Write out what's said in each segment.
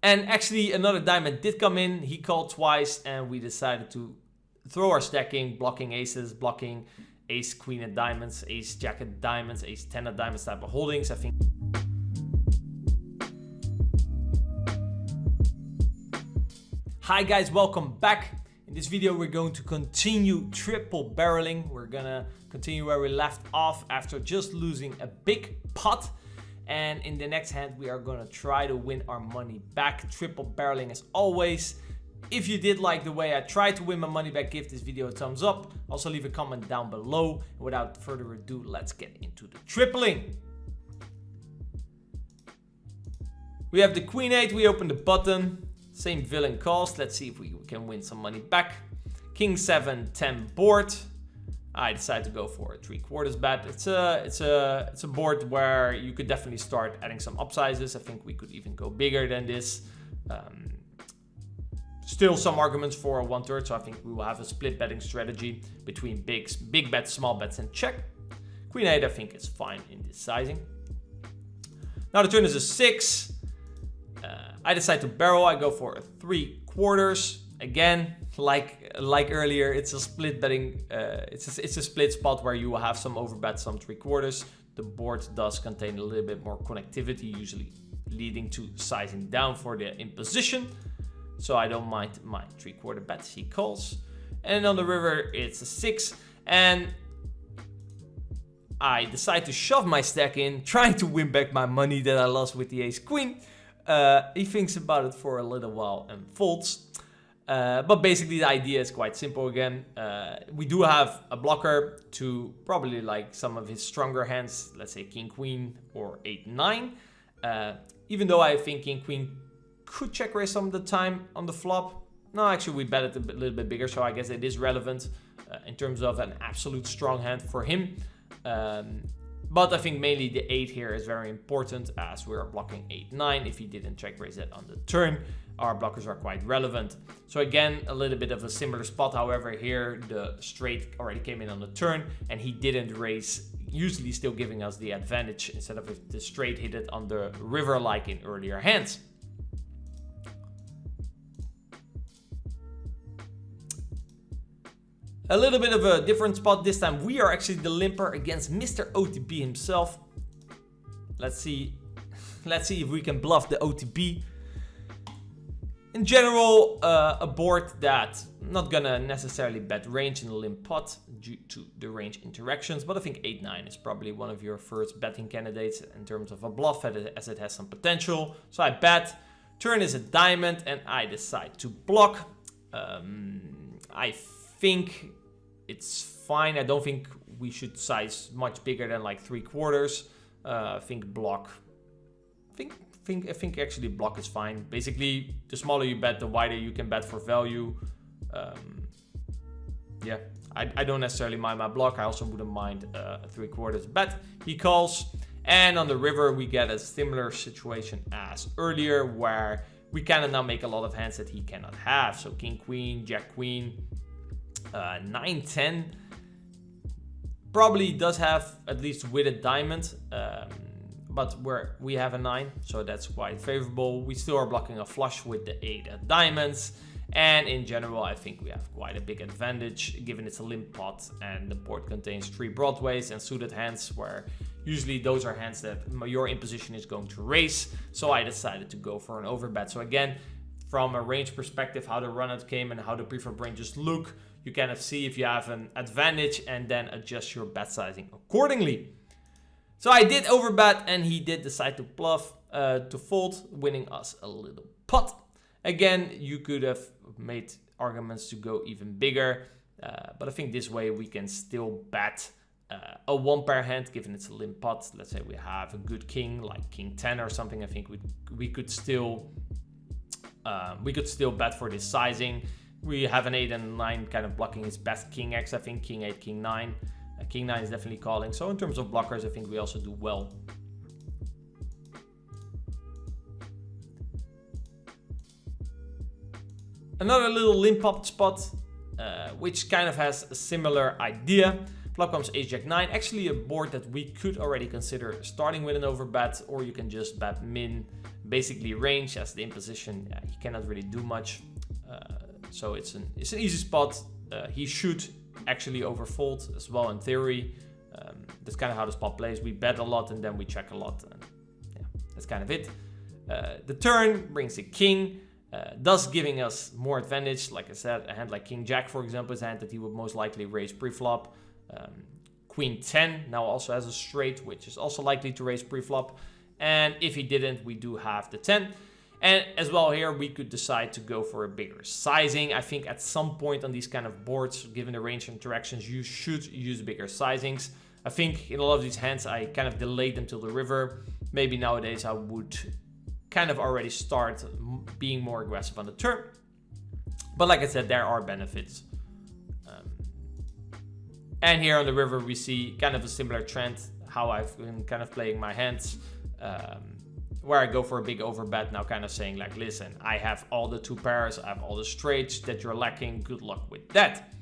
And actually another diamond did come in. He called twice and we decided to throw our stacking, blocking aces, blocking ace queen of diamonds, ace jack of diamonds, ace 10 of diamonds type of holdings. I think. Hi guys, welcome back. In this video we're going to continue triple barreling. We're gonna continue where we left off after just losing a big pot. And in the next hand we are gonna try to win our money back. Triple barreling as always. If you did like the way I tried to win my money back, give this video a thumbs up. Also leave a comment down below. And without further ado, let's get into the tripling. We have the queen 8, we open the button. Same villain calls. Let's see if we can win some money back. King 7, 10 board. I decided to go for a 3/4 bet. It's a board where you could definitely start adding some upsizes. I think we could even go bigger than this. Still some arguments for a 1/3, so I think we will have a split betting strategy between big bets, small bets, and check. Queen 8 I think is fine in this sizing. Now the turn is a 6. I decide to barrel. I go for a 3/4. Again, like earlier, it's a split betting. It's a split spot where you will have some overbet, some 3/4. The board does contain a little bit more connectivity, usually leading to sizing down for the imposition. So I don't mind my 3/4 bets. He calls, and on the river it's a 6, and I decide to shove my stack in, trying to win back my money that I lost with the ace queen. He thinks about it for a little while and folds. But basically the idea is quite simple again. We do have a blocker to probably like some of his stronger hands, let's say king queen or 8-9. Even though I think king queen could check raise some of the time on the flop. No, actually we bet it a little bit bigger, so I guess it is relevant in terms of an absolute strong hand for him. But I think mainly the 8 here is very important as we're blocking 8-9. If he didn't check raise it on the turn, our blockers are quite relevant. So again, a little bit of a similar spot. However, here the straight already came in on the turn and he didn't raise, usually still giving us the advantage instead of if the straight hit it on the river like in earlier hands. A little bit of a different spot this time. We are actually the limper against Mr. OTB himself. Let's see if we can bluff the OTB. In general, a board that not gonna necessarily bet range in the limp pot due to the range interactions, but I think 8-9 is probably one of your first betting candidates in terms of a bluff as it has some potential. So I bet. Turn is a diamond and I decide to block. I think it's fine. I don't think we should size much bigger than like 3/4. I think block. I think actually block is fine. Basically, the smaller you bet, the wider you can bet for value. Yeah, I don't necessarily mind my block. I also wouldn't mind a 3/4 bet. He calls, and on the river we get a similar situation as earlier, where we kind of now make a lot of hands that he cannot have. So king queen, jack queen. 9-10 probably does have at least with a diamond, but we have a 9, so that's quite favorable. We still are blocking a flush with the 8 of diamonds, and in general I think we have quite a big advantage given it's a limp pot and the board contains 3 broadways and suited hands, where usually those are hands that your imposition is going to raise. So I decided to go for an overbet. So again, from a range perspective, how the run out came and how the preflop ranges look, you kind of see if you have an advantage and then adjust your bet sizing accordingly. So I did overbet and he did decide to bluff, to fold, winning us a little pot. Again, you could have made arguments to go even bigger, but I think this way we can still bet a 1-pair hand given it's a limp pot. Let's say we have a good king like king 10 or something. I think we could still bet for this sizing. We have an 8 and 9 kind of blocking his best king X. I think king 8, king 9. King 9 is definitely calling. So in terms of blockers, I think we also do well. Another little limp up spot, which kind of has a similar idea. Flop comes ace jack 9. Actually a board that we could already consider starting with an overbet, or you can just bet min, basically range as the imposition. He cannot really do much. So it's an easy spot. He should actually overfold as well in theory. That's kind of how the spot plays. We bet a lot and then we check a lot. And yeah, that's kind of it. The turn brings a king, thus giving us more advantage. Like I said, a hand like King Jack, for example, is a hand that he would most likely raise pre-flop. Queen 10 now also has a straight, which is also likely to raise pre-flop. And if he didn't, we do have the 10. And as well here, we could decide to go for a bigger sizing. I think at some point on these kind of boards, given the range of interactions, you should use bigger sizings. I think in a lot of these hands, I kind of delayed them till the river. Maybe nowadays I would kind of already start being more aggressive on the turn. But like I said, there are benefits. And here on the river, we see kind of a similar trend, how I've been kind of playing my hands. Where I go for a big overbet, now kind of saying like, listen, I have all the 2 pairs, I have all the straights that you're lacking, good luck with that.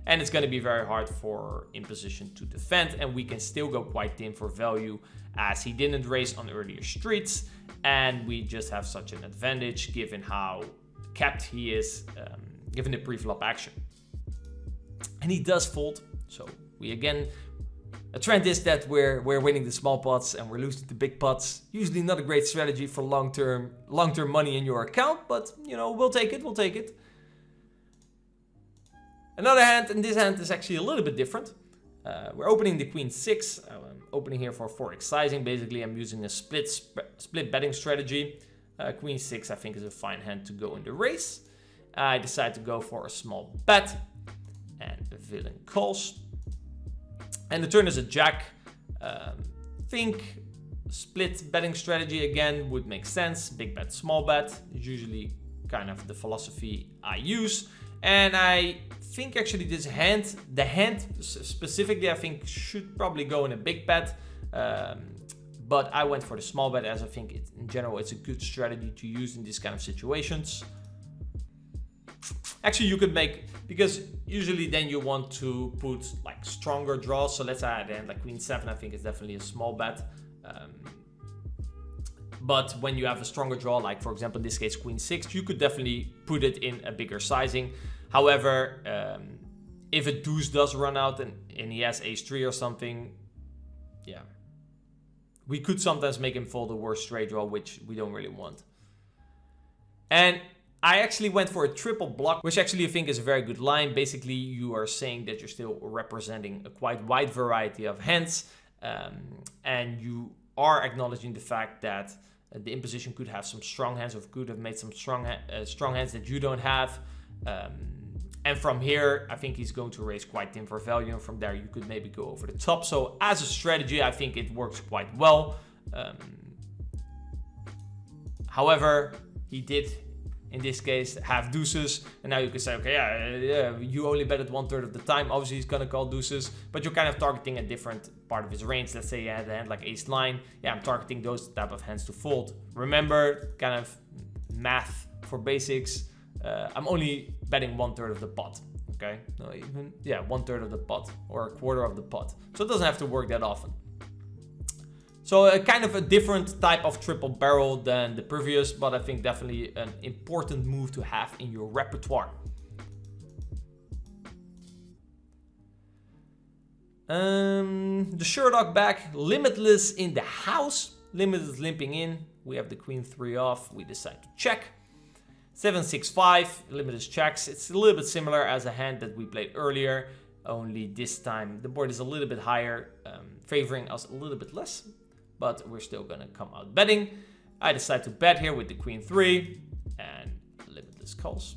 And it's going to be very hard for imposition to defend, and we can still go quite thin for value as he didn't raise on earlier streets, and we just have such an advantage given how capped he is, given the pre-flop action. And he does fold, so we again... A trend is that we're winning the small pots and we're losing the big pots. Usually not a great strategy for long-term money in your account, but you know, we'll take it. Another hand, and this hand is actually a little bit different. We're opening the Queen 6. I'm opening here for 4x sizing. Basically, I'm using a split betting strategy. Queen 6, I think, is a fine hand to go in the race. I decide to go for a small bet, and the villain calls. And the turn is a jack. Think split betting strategy again would make sense. Big bet, small bet is usually kind of the philosophy I use. And I think actually this hand, the hand specifically, I think should probably go in a big bet. But I went for the small bet as I think in general it's a good strategy to use in these kind of situations. Actually, you could make, because usually then you want to put like stronger draws. So let's add in like Queen 7, I think it's definitely a small bet. But when you have a stronger draw, like for example, in this case, Queen 6, you could definitely put it in a bigger sizing. However, if a deuce does run out and he has ace 3 or something, yeah, we could sometimes make him fold a worse straight draw, which we don't really want. And I actually went for a triple block, which actually I think is a very good line. Basically, you are saying that you're still representing a quite wide variety of hands. And you are acknowledging the fact that the imposition could have some strong hands, or could have made some strong hands that you don't have. And from here, I think he's going to raise quite thin for value. And from there, you could maybe go over the top. So as a strategy, I think it works quite well. However, he did, in this case, have deuces. And now you can say, okay, yeah, you only bet it 1/3 of the time. Obviously, he's going to call deuces. But you're kind of targeting a different part of his range. Let's say you had a hand like ace 9. Yeah, I'm targeting those type of hands to fold. Remember, kind of math for basics. I'm only betting 1/3 of the pot. Okay, no, even, yeah, 1/3 of the pot or a quarter of the pot. So it doesn't have to work that often. So kind of a different type of triple barrel than the previous, but I think definitely an important move to have in your repertoire. The Sherdog back, Limitless in the house. Limitless limping in. We have the Queen 3 off. We decide to check. 7-6-5, Limitless checks. It's a little bit similar as a hand that we played earlier. Only this time the board is a little bit higher, favoring us a little bit less. But we're still gonna come out betting. I decide to bet here with the Queen 3 and Limitless calls.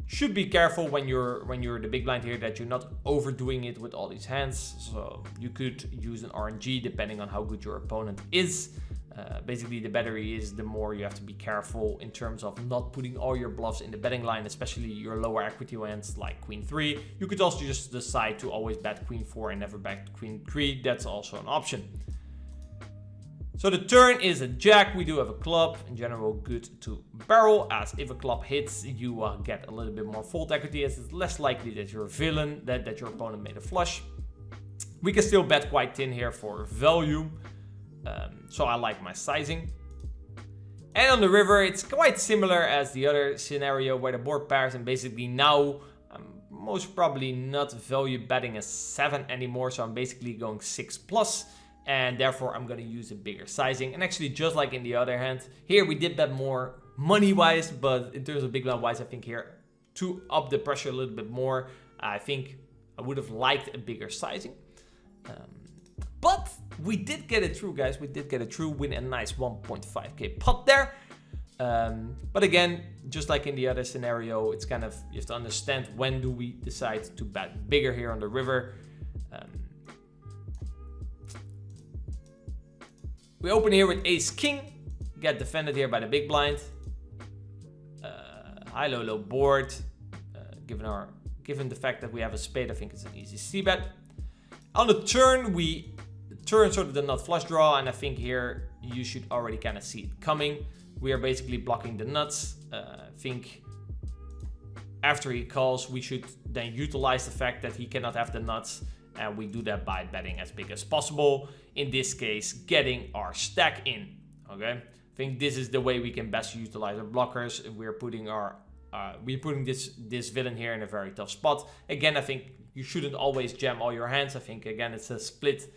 Should be careful when you're the big blind here that you're not overdoing it with all these hands. So you could use an RNG depending on how good your opponent is. Basically, the better he is, the more you have to be careful in terms of not putting all your bluffs in the betting line, especially your lower equity hands like Queen 3. You could also just decide to always bet Queen 4 and never bet Queen 3. That's also an option. So the turn is a jack. We do have a club. In general, good to barrel, as if a club hits, you get a little bit more fold equity, as it's less likely that you're a villain, that your opponent made a flush. We can still bet quite thin here for value. So I like my sizing. And on the river, it's quite similar as the other scenario where the board pairs, and basically now I'm most probably not value betting a 7 anymore, so I'm basically going 6+, and therefore I'm going to use a bigger sizing. And actually, just like in the other hand, here we did bet more money-wise, but in terms of big blind-wise, I think here to up the pressure a little bit more, I think I would have liked a bigger sizing. But we did get it through, guys. We did get it through, win a nice 1.5k pot there. But again, just like in the other scenario, it's kind of, you have to understand when do we decide to bet bigger here on the river. We open here with ace king, get defended here by the big blind. High low low board. Given the fact that we have a spade, I think it's an easy c-bet. On the turn, we turn sort of the nut flush draw, and I think here you should already kind of see it coming. We are basically blocking the nuts. I think after he calls, we should then utilize the fact that he cannot have the nuts, and we do that by betting as big as possible. In this case, getting our stack in. Okay, I think this is the way we can best utilize our blockers. We're putting this villain here in a very tough spot. Again, I think you shouldn't always jam all your hands. I think again it's a split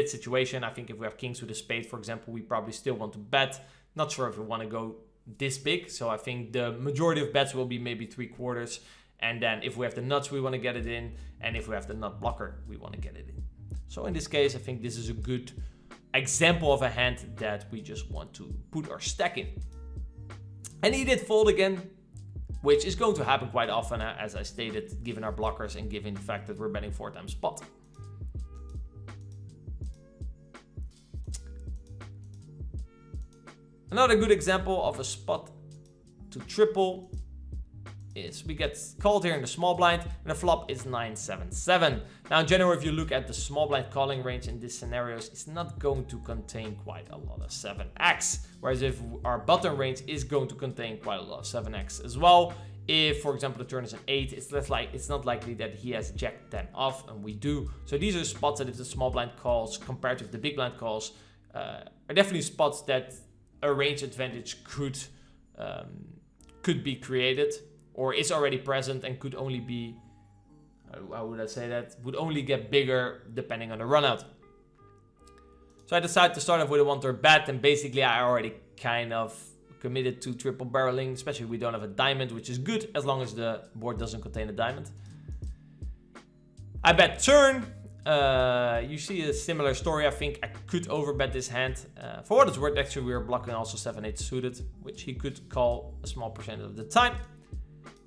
situation. I think if we have kings with a spade, for example, we probably still want to bet. Not sure if we want to go this big. So I think the majority of bets will be maybe 3/4. And then if we have the nuts, we want to get it in. And if we have the nut blocker, we want to get it in. So in this case, I think this is a good example of a hand that we just want to put our stack in. And he did fold again, which is going to happen quite often, as I stated, given our blockers and given the fact that we're betting 4 times pot. Another good example of a spot to triple is we get called here in the small blind, and the flop is 9-7-7. Now in general, if you look at the small blind calling range in these scenarios, it's not going to contain quite a lot of 7x. Whereas if our button range is going to contain quite a lot of 7x as well. If, for example, the turn is an 8, it's not likely that he has Jack 10 off, and we do. So these are spots that if the small blind calls compared with the big blind calls, are definitely spots that a range advantage could be created, or is already present and could only be, how would I say that, would only get bigger depending on the run out. So I decided to start off with a 1-turn bet, and basically I already kind of committed to triple barreling, especially if we don't have a diamond, which is good as long as the board doesn't contain a diamond. I bet turn. You see a similar story. I think I could overbet this hand. For what it's worth, actually we are blocking also 7-8 suited, which he could call a small percentage of the time.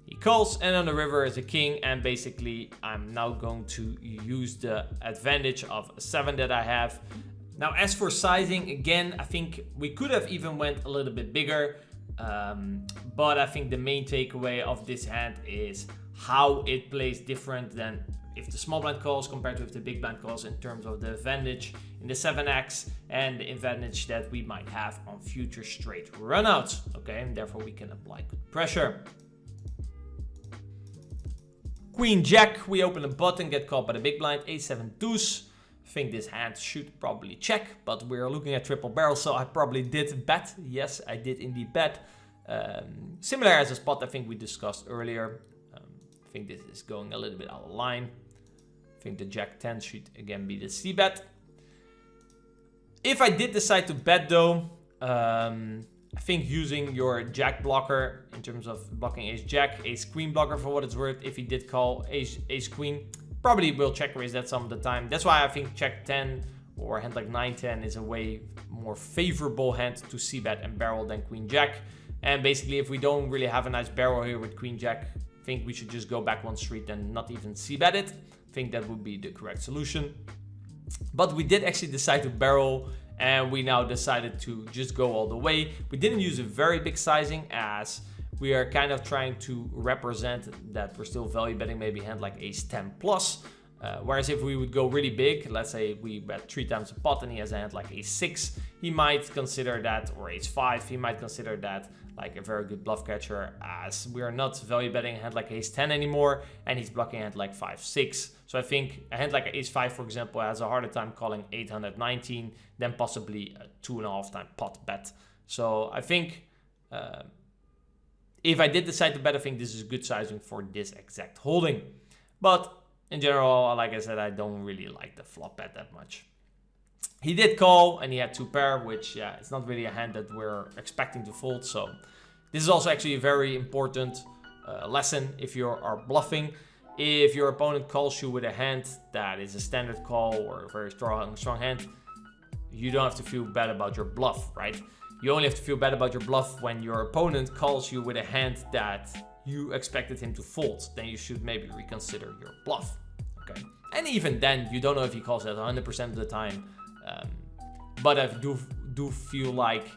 He calls, and on the river is a king, and basically I'm now going to use the advantage of a 7 that I have. Now as for sizing, again, I think we could have even went a little bit bigger, but I think the main takeaway of this hand is how it plays different than if the small blind calls compared to if the big blind calls, in terms of the advantage in the 7x and the advantage that we might have on future straight runouts. Okay, and therefore we can apply good pressure. Queen Jack, we open a button, get called by the big blind, A7 deuce. I think this hand should probably check, but we're looking at triple barrel, so I probably did bet. Yes, I did indeed bet. Similar as a spot I think we discussed earlier. I think this is going a little bit out of line. I think the Jack 10 should again be the C-bet. If I did decide to bet though, I think using your Jack blocker in terms of blocking Ace Jack, Ace Queen blocker for what it's worth, if he did call Ace Queen, probably will check raise that some of the time. That's why I think Jack 10 or a hand like 9-10 is a way more favorable hand to C-bet and barrel than Queen Jack. And basically if we don't really have a nice barrel here with Queen Jack, I think we should just go back one street and not even C-bet it. I think that would be the correct solution. But we did actually decide to barrel, and we now decided to just go all the way. We didn't use a very big sizing, as we are kind of trying to represent that we're still value betting maybe a hand like Ace 10 plus. Whereas if we would go really big, let's say we bet 3 times a pot and he has a hand like Ace 6, he might consider that, or Ace 5, he might consider that like a very good bluff catcher, as we are not value betting a hand like Ace 10 anymore, and he's blocking a hand like 5-6. So I think a hand like Ace 5, for example, has a harder time calling 819 than possibly a 2.5 time pot bet. So I think if I did decide to bet, I think this is good sizing for this exact holding. But in general, like I said, I don't really like the flop bet that much. He did call and he had 2 pair, which, yeah, it's not really a hand that we're expecting to fold. So this is also actually a very important lesson if you are bluffing. If your opponent calls you with a hand that is a standard call or a very strong hand, you don't have to feel bad about your bluff, right? You only have to feel bad about your bluff when your opponent calls you with a hand that you expected him to fold. Then you should maybe reconsider your bluff, okay? And even then, you don't know if he calls that 100% of the time. But I do feel like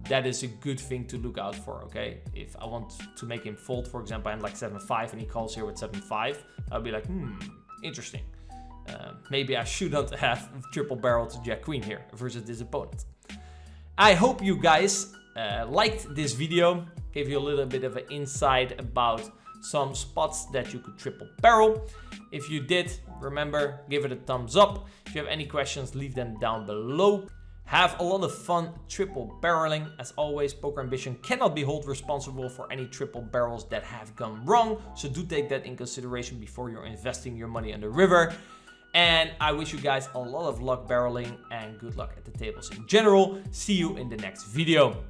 that is a good thing to look out for, okay? If I want to make him fold, for example, I'm like 7-5 and he calls here with 7-5, I'll be like, interesting. Maybe I shouldn't have triple barrel to Jack Queen here versus this opponent. I hope you guys liked this video, gave you a little bit of an insight about some spots that you could triple barrel. If you did, remember, give it a thumbs up. If you have any questions, leave them down below. Have a lot of fun triple barreling. As always, Poker Ambition cannot be held responsible for any triple barrels that have gone wrong, so do take that in consideration before you're investing your money on the river. And I wish you guys a lot of luck barreling and good luck at the tables in general. See you in the next video.